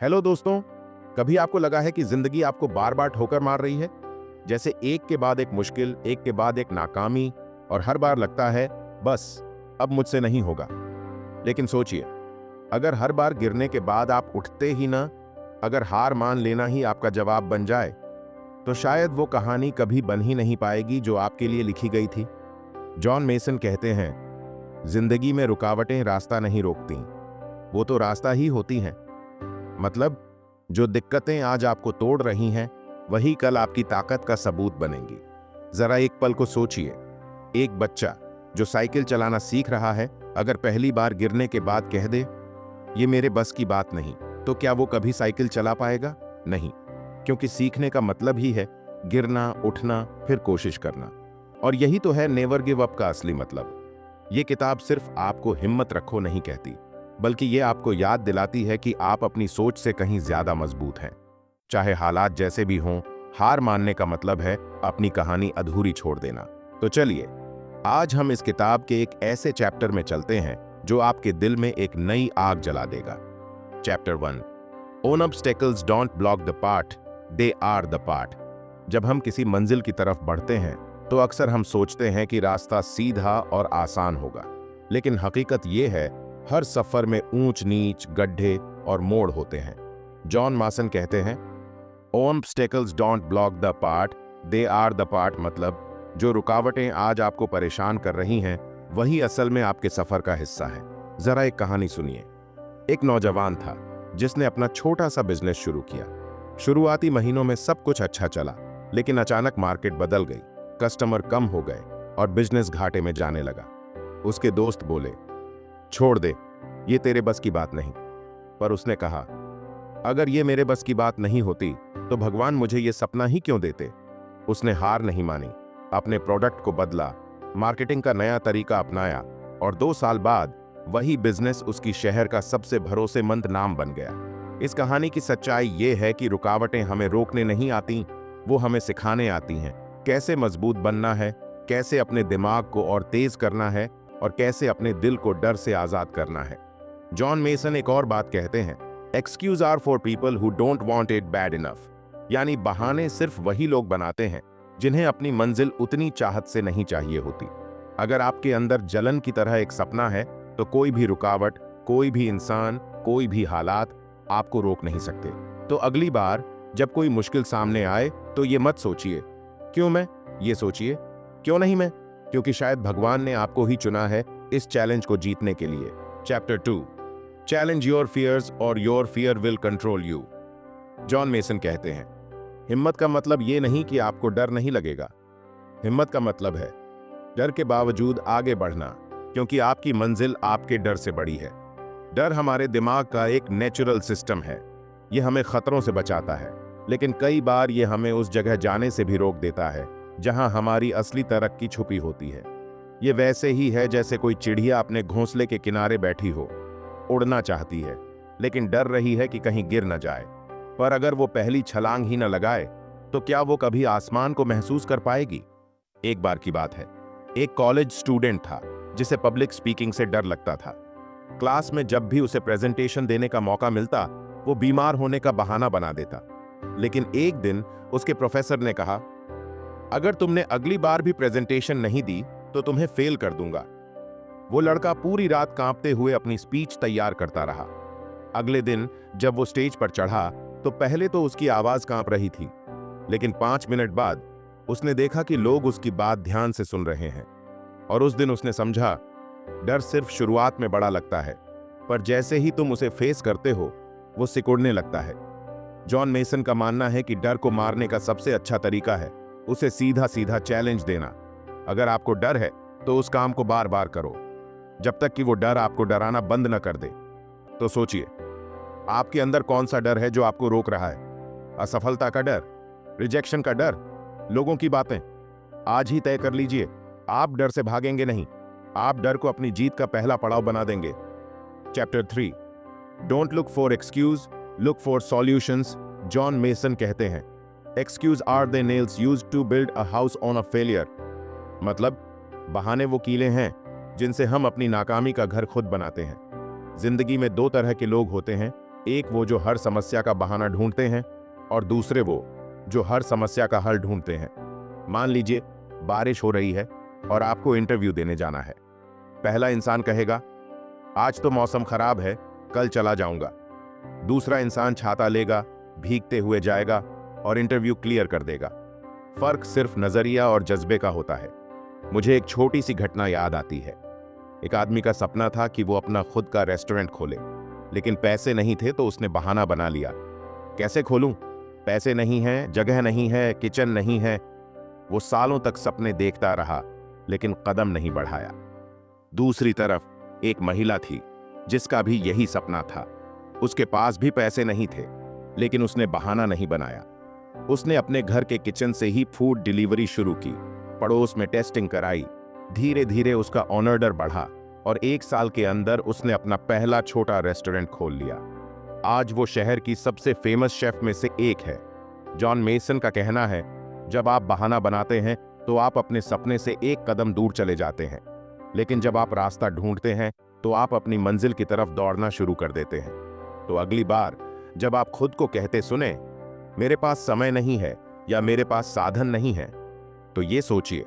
Hello दोस्तों। कभी आपको लगा है कि जिंदगी आपको बार बार ठोकर मार रही है? जैसे एक के बाद एक मुश्किल, एक के बाद एक नाकामी, और हर बार लगता है बस अब मुझसे नहीं होगा। लेकिन सोचिए, अगर हर बार गिरने के बाद आप उठते ही ना, अगर हार मान लेना ही आपका जवाब बन जाए, तो शायद वो कहानी कभी बन ही नहीं पाएगी जो आपके लिए लिखी गई थी। जॉन मेसन कहते हैं, जिंदगी में रुकावटें रास्ता नहीं रोकती, वो तो रास्ता ही होती हैं। मतलब, जो दिक्कतें आज आपको तोड़ रही हैं, वही कल आपकी ताकत का सबूत बनेंगी। जरा एक पल को सोचिए, एक बच्चा जो साइकिल चलाना सीख रहा है, अगर पहली बार गिरने के बाद कह दे, ये मेरे बस की बात नहीं, तो क्या वो कभी साइकिल चला पाएगा? नहीं, क्योंकि सीखने का मतलब ही है गिरना, उठना, फिर कोशिश करना। और यही तो है नेवर गिव अप का असली मतलब। ये किताब सिर्फ आपको हिम्मत रखो नहीं कहती, बल्कि ये आपको याद दिलाती है कि आप अपनी सोच से कहीं ज्यादा मजबूत हैं। चाहे हालात जैसे भी हों, हार मानने का मतलब है अपनी कहानी अधूरी छोड़ देना। तो चलिए, आज हम इस किताब के एक ऐसे चैप्टर में चलते हैं जो आपके दिल में एक नई आग जला देगा। चैप्टर 1, ओन obstacles don't block the path, they are the path. जब हम किसी मंजिल की तरफ बढ़ते हैं तो अक्सर हम सोचते हैं कि रास्ता सीधा और आसान होगा, लेकिन हकीकत यह है हर सफर में ऊंच नीच, गड्ढे और मोड़ होते हैं। जॉन मासन कहते हैं, obstacles don't block the path, they are the path. मतलब, जो रुकावटें आज आपको परेशान कर रही हैं, वही असल में आपके सफर का हिस्सा है। जरा एक कहानी सुनिए। एक नौजवान था जिसने अपना छोटा सा बिजनेस शुरू किया। शुरुआती महीनों में सब कुछ अच्छा चला, लेकिन अचानक मार्केट बदल गई, कस्टमर कम हो गए और बिजनेस घाटे में जाने लगा। उसके दोस्त बोले, छोड़ दे, ये तेरे बस की बात नहीं। पर उसने कहा, अगर ये मेरे बस की बात नहीं होती तो भगवान मुझे ये सपना ही क्यों देते। उसने हार नहीं मानी, अपने प्रोडक्ट को बदला, मार्केटिंग का नया तरीका अपनाया, और 2 साल बाद वही बिजनेस उसकी शहर का सबसे भरोसेमंद नाम बन गया। इस कहानी की सच्चाई ये है कि रुकावटें हमें रोकने नहीं आती, वो हमें सिखाने आती हैं कैसे मजबूत बनना है, कैसे अपने दिमाग को और तेज करना है, और कैसे अपने दिल को डर से आजाद करना है। जॉन मेसन एक और बात कहते हैं, excuses are for people who don't want it bad enough. यानी बहाने सिर्फ वही लोग बनाते हैं जिन्हें अपनी मंजिल उतनी चाहत से नहीं चाहिए होती। अगर आपके अंदर जलन की तरह एक सपना है, तो कोई भी रुकावट, कोई भी इंसान, कोई भी हालात आपको रोक नहीं सकते। तो अगली बार जब कोई मुश्किल सामने आए तो ये मत सोचिए क्यों मैं, ये सोचिए क्यों नहीं मैं, क्योंकि शायद भगवान ने आपको ही चुना है इस चैलेंज को जीतने के लिए। चैप्टर 2, चैलेंज योर फियर्स और your fear will control you. John Mason कहते हैं, हिम्मत का मतलब ये नहीं कि आपको डर नहीं लगेगा। हिम्मत का मतलब है डर के बावजूद आगे बढ़ना, क्योंकि आपकी मंजिल आपके डर से बड़ी है। डर हमारे दिमाग का एक नेचुरल सिस्टम है। ये हमें खतरों से बचाता है, लेकिन कई बार ये हमें उस जगह जाने से भी रोक देता है जहां हमारी असली तरक्की छुपी होती है। ये वैसे ही है जैसे कोई चिड़िया अपने घोंसले के किनारे बैठी हो, उड़ना चाहती है, लेकिन डर रही है कि कहीं गिर न जाए। पर अगर वो पहली छलांग ही न लगाए, तो क्या वो कभी आसमान को महसूस कर पाएगी? एक बार की बात है, एक कॉलेज स्टूडेंट था जिसे पब्लिक स्पीकिंग से डर लगता था। क्लास में जब भी उसे प्रेजेंटेशन देने का मौका मिलता, वो बीमार होने का बहाना बना देता। लेकिन एक दिन उसके प्रोफेसर ने कहा, अगर तुमने अगली बार भी प्रेजेंटेशन नहीं दी तो तुम्हें फेल कर दूंगा। वो लड़का पूरी रात कांपते हुए अपनी स्पीच तैयार करता रहा। अगले दिन जब वो स्टेज पर चढ़ा तो पहले तो उसकी आवाज कांप रही थी, लेकिन 5 मिनट बाद उसने देखा कि लोग उसकी बात ध्यान से सुन रहे हैं। और उस दिन उसने समझा, डर सिर्फ शुरुआत में बड़ा लगता है, पर जैसे ही तुम उसे फेस करते हो, वो सिकुड़ने लगता है। जॉन मेसन का मानना है कि डर को मारने का सबसे अच्छा तरीका है उसे सीधा सीधा चैलेंज देना। अगर आपको डर है तो उस काम को बार बार करो, जब तक कि वो डर आपको डराना बंद न कर दे। तो सोचिए, आपके अंदर कौन सा डर है जो आपको रोक रहा है? असफलता का डर, रिजेक्शन का डर, लोगों की बातें? आज ही तय कर लीजिए, आप डर से भागेंगे नहीं, आप डर को अपनी जीत का पहला पड़ाव बना देंगे। Chapter 3, don't look for excuses, look for solutions. John Mason कहते हैं, excuses are the nails used to build a house on a failure. मतलब, बहाने वो कीले हैं जिनसे हम अपनी नाकामी का घर खुद बनाते हैं। जिंदगी में 2 तरह के लोग होते हैं, एक वो जो हर समस्या का बहाना ढूंढते हैं और दूसरे वो जो हर समस्या का हल ढूंढते हैं। मान लीजिए बारिश हो रही है और आपको इंटरव्यू देने जाना है। पहला इंसान कहेगा, आज तो मौसम खराब है, कल चला जाऊंगा। दूसरा इंसान छाता लेगा, भीगते हुए जाएगा और इंटरव्यू क्लियर कर देगा। फर्क सिर्फ नजरिया और जज्बे का होता है। मुझे एक छोटी सी घटना याद आती है। एक आदमी का सपना था कि वो अपना खुद का रेस्टोरेंट खोले, लेकिन पैसे नहीं थे तो उसने बहाना बना लिया। कैसे खोलूं? पैसे नहीं है, जगह नहीं है, किचन नहीं है। वो सालों तक सपने देखता रहा, लेकिन कदम नहीं बढ़ाया। दूसरी तरफ एक महिला थी जिसका भी यही सपना था। उसके पास भी पैसे नहीं थे, लेकिन उसने बहाना नहीं बनाया। उसने अपने घर के किचन से ही फूड डिलीवरी शुरू की, पड़ोस में टेस्टिंग कराई। धीरे धीरे उसका ऑर्डर बढ़ा और 1 साल के अंदर उसने अपना पहला छोटा रेस्टोरेंट खोल लिया। आज वो शहर की सबसे फेमस शेफ में से एक है। जॉन मेसन का कहना है, जब आप बहाना बनाते हैं तो आप अपने सपने से एक कदम दूर चले जाते हैं, लेकिन जब आप रास्ता ढूंढते हैं तो आप अपनी मंजिल की तरफ दौड़ना शुरू कर देते हैं। तो अगली बार जब आप खुद को कहते सुने, मेरे पास समय नहीं है या मेरे पास साधन नहीं है, तो ये सोचिए,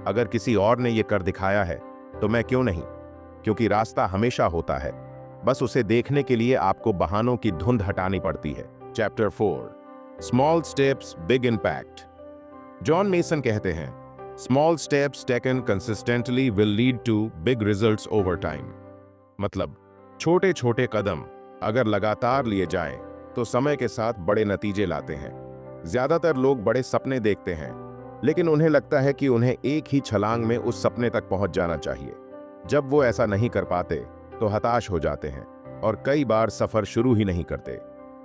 अगर किसी और ने ये कर दिखाया है तो मैं क्यों नहीं? क्योंकि रास्ता हमेशा होता है, बस उसे देखने के लिए आपको बहानों की धुंध हटानी पड़ती है। Chapter 4, small steps big impact. John Mason कहते हैं, small steps taken consistently will lead to big results over time. मतलब छोटे छोटे कदम अगर लगातार लिए जाएं तो समय के साथ बड़े नतीजे लाते हैं। ज्यादातर लोग बड़े सपने देखते हैं, लेकिन उन्हें लगता है कि उन्हें एक ही छलांग में उस सपने तक पहुंच जाना चाहिए। जब वो ऐसा नहीं कर पाते तो हताश हो जाते हैं और कई बार सफर शुरू ही नहीं करते।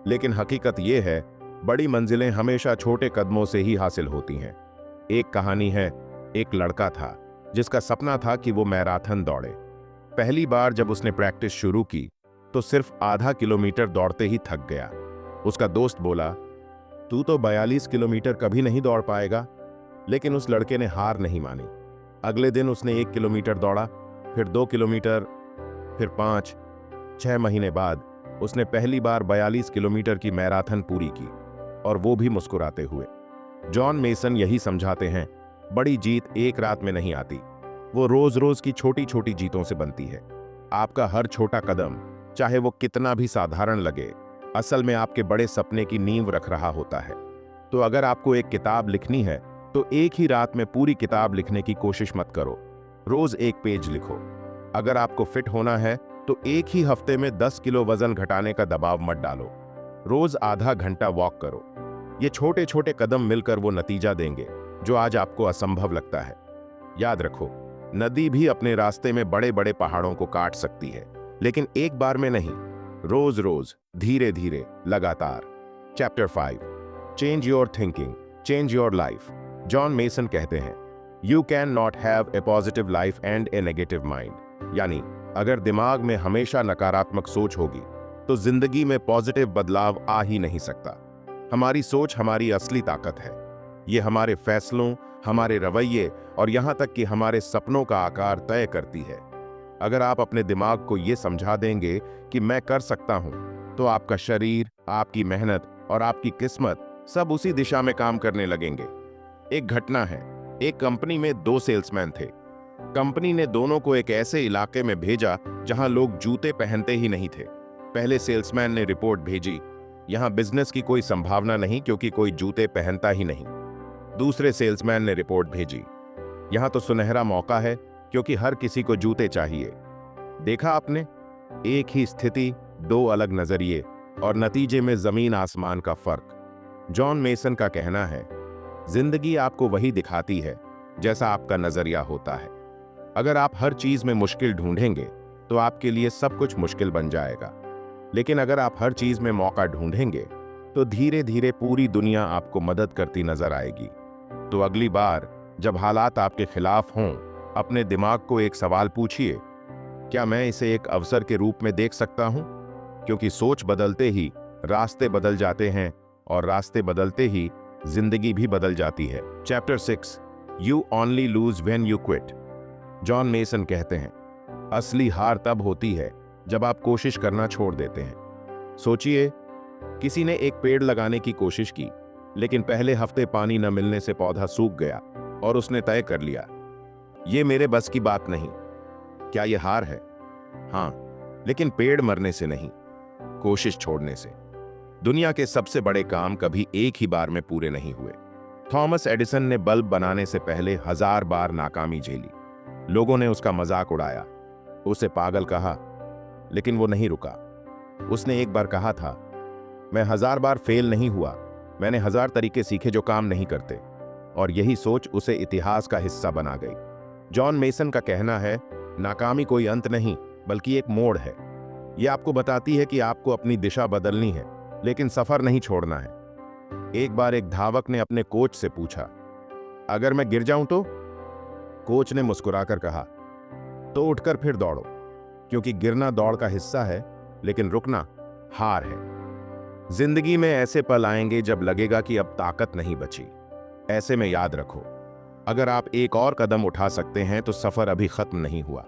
लेकिन हकीकत ये है, बड़ी मंजिलें हमेशा छोटे कदमों से ही हासिल होती हैं। एक कहानी है, एक लड़का था जिसका सपना था कि वो मैराथन दौड़े। पहली बार जब उसने प्रैक्टिस शुरू की तो सिर्फ आधा किलोमीटर दौड़ते ही थक गया। उसका दोस्त बोला, तू तो 42 किलोमीटर कभी नहीं दौड़ पाएगा। लेकिन उस लड़के ने हार नहीं मानी। अगले दिन उसने 1 किलोमीटर दौड़ा, फिर 2 किलोमीटर, फिर 5। 6 महीने बाद उसने पहली बार 42 किलोमीटर की मैराथन पूरी की, और वो भी मुस्कुराते हुए। जॉन मेसन यही समझाते हैं, बड़ी जीत एक रात में नहीं आती, वो रोज रोज की छोटी छोटी जीतों से बनती है। आपका हर छोटा कदम, चाहे वो कितना भी साधारण लगे, असल में आपके बड़े सपने की नींव रख रहा होता है। तो अगर आपको एक किताब लिखनी है तो एक ही रात में पूरी किताब लिखने की कोशिश मत करो। रोज एक पेज लिखो। अगर आपको फिट होना है तो एक ही हफ्ते में 10 किलो वजन घटाने का दबाव मत डालो। रोज आधा घंटा वॉक करो। ये छोटे छोटे कदम मिलकर वो नतीजा देंगे जो आज आपको असंभव लगता है। याद रखो, नदी भी अपने रास्ते में बड़े बड़े पहाड़ों को काट सकती है, लेकिन एक बार में नहीं, रोज रोज, धीरे धीरे, लगातार। Chapter 5, change your thinking, change your life. John Mason कहते हैं, you can not have a positive life and A negative mind. यानी अगर दिमाग में हमेशा नकारात्मक सोच होगी तो जिंदगी में पॉजिटिव बदलाव आ ही नहीं सकता। हमारी सोच हमारी असली ताकत है। ये हमारे फैसलों, हमारे रवैये और यहाँ तक कि हमारे सपनों का आकार तय करती है। अगर आप अपने दिमाग को ये समझा देंगे कि मैं कर सकता हूँ, तो आपका शरीर, आपकी मेहनत और आपकी किस्मत सब उसी दिशा में काम करने लगेंगे। एक घटना है, एक कंपनी में 2 सेल्समैन थे। कंपनी ने दोनों को एक ऐसे इलाके में भेजा जहां लोग जूते पहनते ही नहीं थे। पहले सेल्समैन ने रिपोर्ट भेजी, यहां बिजनेस की कोई संभावना नहीं क्योंकि कोई जूते पहनता ही नहीं। दूसरे सेल्समैन ने रिपोर्ट भेजी, यहां तो सुनहरा मौका है क्योंकि हर किसी को जूते चाहिए। देखा आपने, एक ही स्थिति, 2 अलग नजरिए और नतीजे में जमीन आसमान का फर्क। जॉन मेसन का कहना है, जिंदगी आपको वही दिखाती है जैसा आपका नजरिया होता है। अगर आप हर चीज में मुश्किल ढूंढेंगे तो आपके लिए सब कुछ मुश्किल बन जाएगा, लेकिन अगर आप हर चीज में मौका ढूंढेंगे तो धीरे धीरे पूरी दुनिया आपको मदद करती नजर आएगी। तो अगली बार जब हालात आपके खिलाफ हों, अपने दिमाग को एक सवाल पूछिए, क्या मैं इसे एक अवसर के रूप में देख सकता हूं? क्योंकि सोच बदलते ही रास्ते बदल जाते हैं और रास्ते बदलते ही जिंदगी भी बदल जाती है। Chapter 6, you only lose when you quit. John Mason कहते हैं, असली हार तब होती है जब आप कोशिश करना छोड़ देते हैं। सोचिए, किसी ने एक पेड़ लगाने की कोशिश की, लेकिन पहले हफ्ते पानी न मिलने से पौधा सूख गया और उसने तय कर लिया, ये मेरे बस की बात नहीं। क्या यह हार है? हाँ, लेकिन पेड़ मरने से नहीं, कोशिश छोड़ने से। दुनिया के सबसे बड़े काम कभी एक ही बार में पूरे नहीं हुए। थॉमस एडिसन ने बल्ब बनाने से पहले 1000 बार नाकामी झेली। लोगों ने उसका मजाक उड़ाया, उसे पागल कहा, लेकिन वो नहीं रुका। उसने एक बार कहा था, मैं 1000 बार फेल नहीं हुआ, मैंने 1000 तरीके सीखे जो काम नहीं करते। और यही सोच उसे इतिहास का हिस्सा बना गई। जॉन मेसन का कहना है, नाकामी कोई अंत नहीं बल्कि एक मोड़ है। यह आपको बताती है कि आपको अपनी दिशा बदलनी है, लेकिन सफर नहीं छोड़ना है। एक बार एक धावक ने अपने कोच से पूछा, अगर मैं गिर जाऊं तो? कोच ने मुस्कुराकर कहा, तो उठकर फिर दौड़ो, क्योंकि गिरना दौड़ का हिस्सा है, लेकिन रुकना हार है। जिंदगी में ऐसे पल आएंगे जब लगेगा कि अब ताकत नहीं बची। ऐसे में याद रखो, अगर आप एक और कदम उठा सकते हैं तो सफर अभी खत्म नहीं हुआ,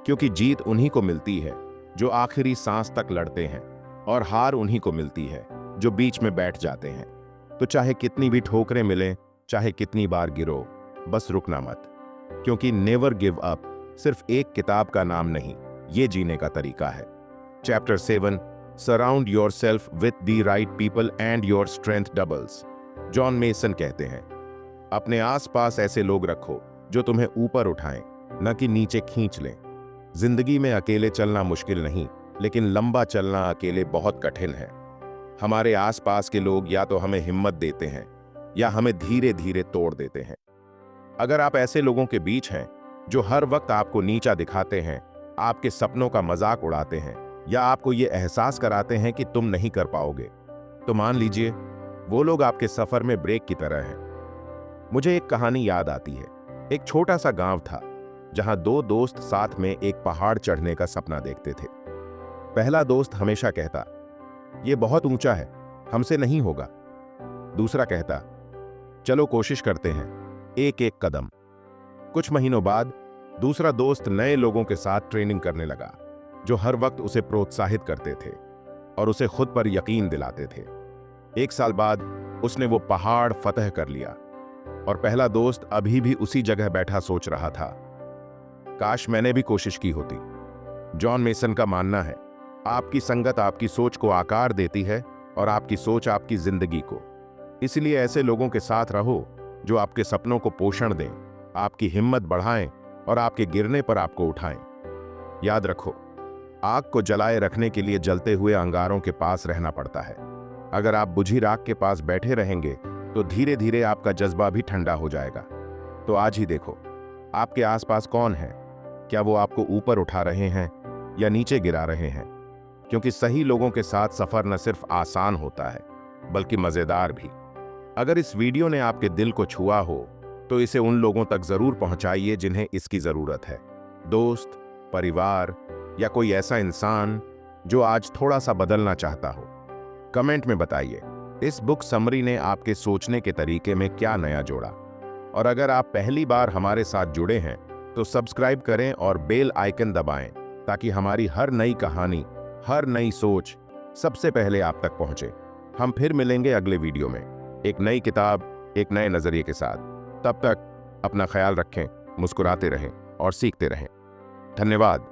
क्योंकि जीत उन्हीं को मिलती है जो आखिरी सांस तक लड़ते हैं, और हार उन्हीं को मिलती है जो बीच में बैठ जाते हैं। तो चाहे कितनी भी ठोकरें मिलें, चाहे कितनी बार गिरो, बस रुकना मत, क्योंकि नेवर गिव अप सिर्फ एक किताब का नाम नहीं, ये जीने का तरीका है। Chapter 7, surround yourself with the right people and your strength doubles. John Mason कहते हैं, अपने आसपास ऐसे लोग रखो जो तुम्हें ऊपर उठाएं, न कि नीचे खींच लें। जिंदगी में अकेले चलना मुश्किल नहीं, लेकिन लंबा चलना अकेले बहुत कठिन है। हमारे आसपास के लोग या तो हमें हिम्मत देते हैं या हमें धीरे धीरे तोड़ देते हैं। अगर आप ऐसे लोगों के बीच हैं जो हर वक्त आपको नीचा दिखाते हैं, आपके सपनों का मजाक उड़ाते हैं या आपको ये एहसास कराते हैं कि तुम नहीं कर पाओगे, तो मान लीजिए वो लोग आपके सफर में ब्रेक की तरह हैं। मुझे एक कहानी याद आती है। एक छोटा सा गांव था जहां 2 दोस्त साथ में एक पहाड़ चढ़ने का सपना देखते थे। पहला दोस्त हमेशा कहता, ये बहुत ऊंचा है, हमसे नहीं होगा। दूसरा कहता, चलो कोशिश करते हैं, एक एक कदम। कुछ महीनों बाद दूसरा दोस्त नए लोगों के साथ ट्रेनिंग करने लगा, जो हर वक्त उसे प्रोत्साहित करते थे और उसे खुद पर यकीन दिलाते थे। 1 साल बाद उसने वो पहाड़ फतह कर लिया, और पहला दोस्त अभी भी उसी जगह बैठा सोच रहा था, काश मैंने भी कोशिश की होती। जॉन मेसन का मानना है, आपकी संगत आपकी सोच को आकार देती है और आपकी सोच आपकी जिंदगी को। इसलिए ऐसे लोगों के साथ रहो जो आपके सपनों को पोषण दें, आपकी हिम्मत बढ़ाएं और आपके गिरने पर आपको उठाएं। याद रखो, आग को जलाए रखने के लिए जलते हुए अंगारों के पास रहना पड़ता है। अगर आप बुझी राख के पास बैठे रहेंगे तो धीरे धीरे आपका जज्बा भी ठंडा हो जाएगा। तो आज ही देखो, आपके आसपास कौन है? क्या वो आपको ऊपर उठा रहे हैं या नीचे गिरा रहे हैं? क्योंकि सही लोगों के साथ सफर न सिर्फ आसान होता है, बल्कि मजेदार भी। अगर इस वीडियो ने आपके दिल को छुआ हो तो इसे उन लोगों तक जरूर पहुंचाइए जिन्हें इसकी जरूरत है। दोस्त, परिवार या कोई ऐसा इंसान जो आज थोड़ा सा बदलना चाहता हो। कमेंट में बताइए, इस बुक समरी ने आपके सोचने के तरीके में क्या नया जोड़ा। और अगर आप पहली बार हमारे साथ जुड़े हैं तो सब्सक्राइब करें और बेल आइकन दबाएं, ताकि हमारी हर नई कहानी, हर नई सोच सबसे पहले आप तक पहुंचे। हम फिर मिलेंगे अगले वीडियो में, एक नई किताब, एक नए नजरिए के साथ। तब तक अपना ख्याल रखें, मुस्कुराते रहें और सीखते रहें। धन्यवाद।